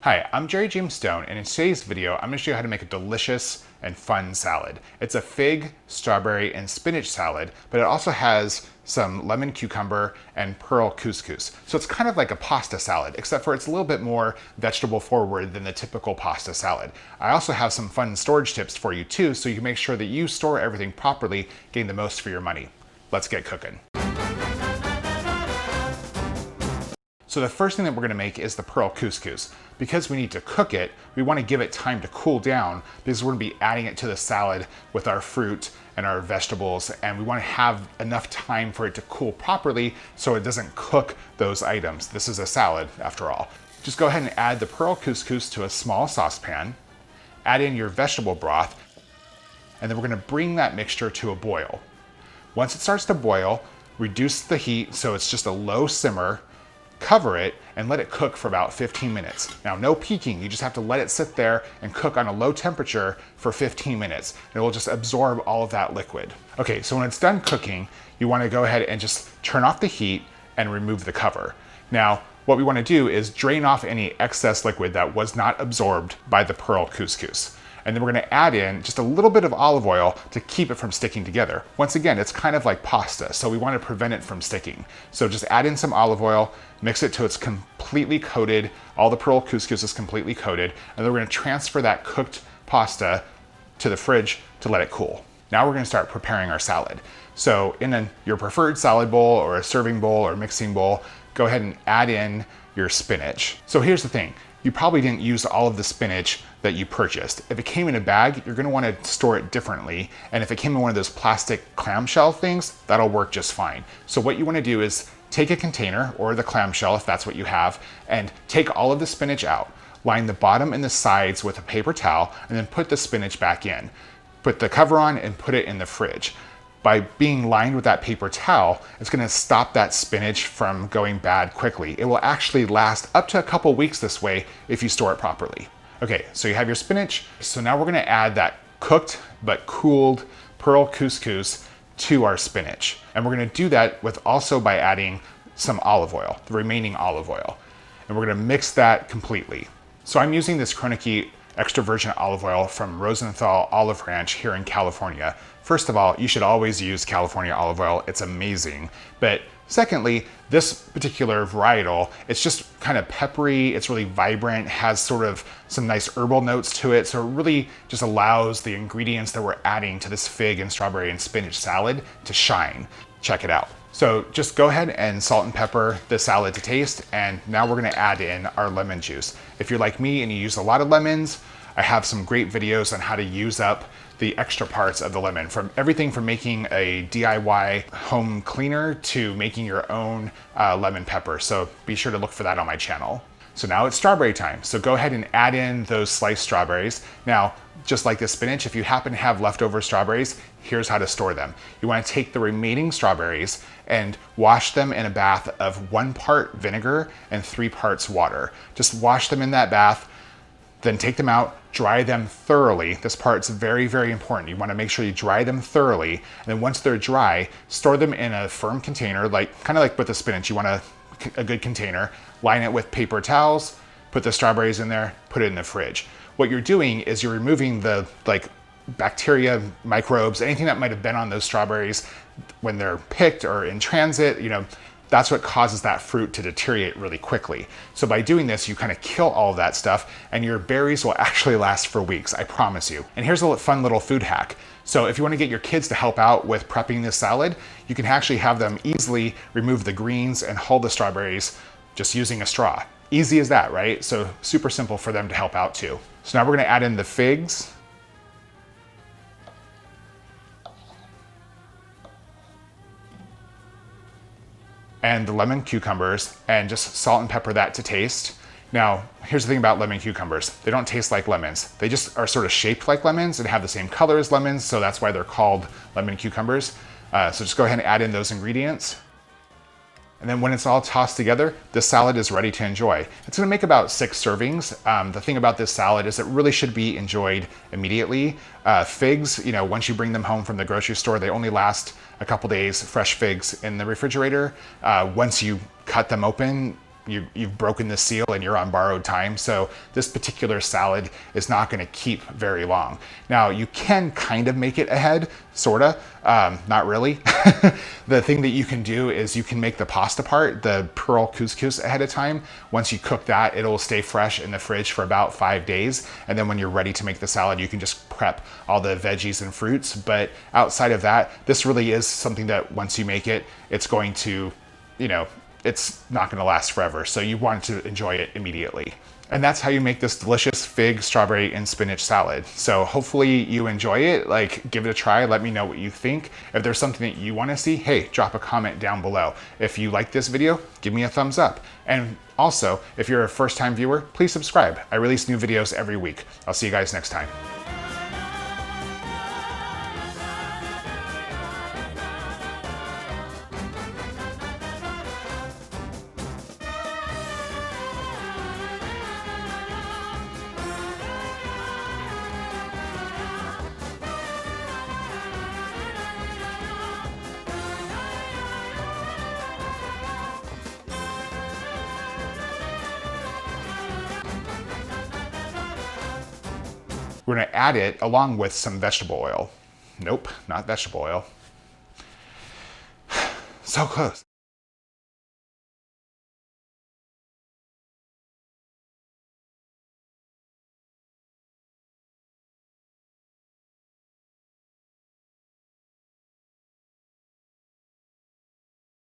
Hi, I'm Jerry James Stone, and in today's video, I'm going to show you how to make a delicious and fun salad. It's a fig, strawberry, and spinach salad, but it also has some lemon cucumber and pearl couscous. So it's kind of like a pasta salad, except for it's a little bit more vegetable forward than the typical pasta salad. I also have some fun storage tips for you too, so you can make sure that you store everything properly, getting the most for your money. Let's get cooking. So the first thing that we're gonna make is the pearl couscous. Because we need to cook it, we wanna give it time to cool down because we're gonna be adding it to the salad with our fruit and our vegetables, and we wanna have enough time for it to cool properly so it doesn't cook those items. This is a salad after all. Just go ahead and add the pearl couscous to a small saucepan, add in your vegetable broth, and then we're gonna bring that mixture to a boil. Once it starts to boil, reduce the heat so it's just a low simmer, cover it, and let it cook for about 15 minutes. Now, no peeking, you just have to let it sit there and cook on a low temperature for 15 minutes. It will just absorb all of that liquid. Okay, so when it's done cooking, you wanna go ahead and just turn off the heat and remove the cover. Now, what we wanna do is drain off any excess liquid that was not absorbed by the pearl couscous. And then we're gonna add in just a little bit of olive oil to keep it from sticking together. Once again, it's kind of like pasta, so we wanna prevent it from sticking. So just add in some olive oil, mix it till it's completely coated, all the pearl couscous is completely coated, and then we're gonna transfer that cooked pasta to the fridge to let it cool. Now we're gonna start preparing our salad. So in your preferred salad bowl or a serving bowl or mixing bowl, go ahead and add in your spinach. So here's the thing. You probably didn't use all of the spinach that you purchased. If it came in a bag, you're gonna wanna store it differently. And if it came in one of those plastic clamshell things, that'll work just fine. So what you wanna do is take a container or the clamshell, if that's what you have, and take all of the spinach out. Line the bottom and the sides with a paper towel, and then put the spinach back in. Put the cover on and put it in the fridge. By being lined with that paper towel, it's gonna stop that spinach from going bad quickly. It will actually last up to a couple weeks this way if you store it properly. Okay, so you have your spinach. So now we're gonna add that cooked but cooled pearl couscous to our spinach. And we're gonna do that also by adding some olive oil, the remaining olive oil. And we're gonna mix that completely. So I'm using this Kroenke extra virgin olive oil from Rosenthal Olive Ranch here in California. First of all, you should always use California olive oil. It's amazing. But secondly, this particular varietal, it's just kind of peppery, it's really vibrant, has sort of some nice herbal notes to it. So it really just allows the ingredients that we're adding to this fig and strawberry and spinach salad to shine. Check it out. So just go ahead and salt and pepper the salad to taste, and now we're gonna add in our lemon juice. If you're like me and you use a lot of lemons, I have some great videos on how to use up the extra parts of the lemon, from everything from making a DIY home cleaner to making your own lemon pepper. So be sure to look for that on my channel. So now it's strawberry time. So go ahead and add in those sliced strawberries. Now, just like the spinach, if you happen to have leftover strawberries, here's how to store them. You wanna take the remaining strawberries and wash them in a bath of 1 part vinegar and 3 parts water. Just wash them in that bath, then take them out, dry them thoroughly. This part's very, very important. You wanna make sure you dry them thoroughly. And then once they're dry, store them in a firm container, kind of like with the spinach. You want a good container, line it with paper towels, put the strawberries in there, put it in the fridge. What you're doing is you're removing the bacteria, microbes, anything that might have been on those strawberries when they're picked or in transit, that's what causes that fruit to deteriorate really quickly. So by doing this, you kind of kill all of that stuff, and your berries will actually last for weeks, I promise you. And here's a fun little food hack. So if you want to get your kids to help out with prepping this salad, you can actually have them easily remove the greens and hull the strawberries just using a straw. Easy as that, right? So super simple for them to help out too. So now we're gonna add in the figs. And the lemon cucumbers, and just salt and pepper that to taste. Now, here's the thing about lemon cucumbers. They don't taste like lemons. They just are sort of shaped like lemons and have the same color as lemons, so that's why they're called lemon cucumbers. So just go ahead and add in those ingredients. And then when it's all tossed together, the salad is ready to enjoy. It's gonna make about 6 servings. The thing about this salad is it really should be enjoyed immediately. Figs, once you bring them home from the grocery store, they only last a couple days, fresh figs in the refrigerator. Once you cut them open, you've broken the seal and you're on borrowed time. So this particular salad is not going to keep very long. Now you can kind of make it ahead, sorta, not really. The thing that you can do is you can make the pasta part, the pearl couscous, ahead of time. Once you cook that, it'll stay fresh in the fridge for about 5 days. And then when you're ready to make the salad, you can just prep all the veggies and fruits. But outside of that, this really is something that once you make it, it's going to, it's not going to last forever. So you want to enjoy it immediately. And that's how you make this delicious fig, strawberry, and spinach salad. So hopefully you enjoy it. Like, give it a try. Let me know what you think. If there's something that you want to see, hey, drop a comment down below. If you like this video, give me a thumbs up. And also, if you're a first-time viewer, please subscribe. I release new videos every week. I'll see you guys next time. We're gonna add it along with some vegetable oil. Nope, not vegetable oil. So close.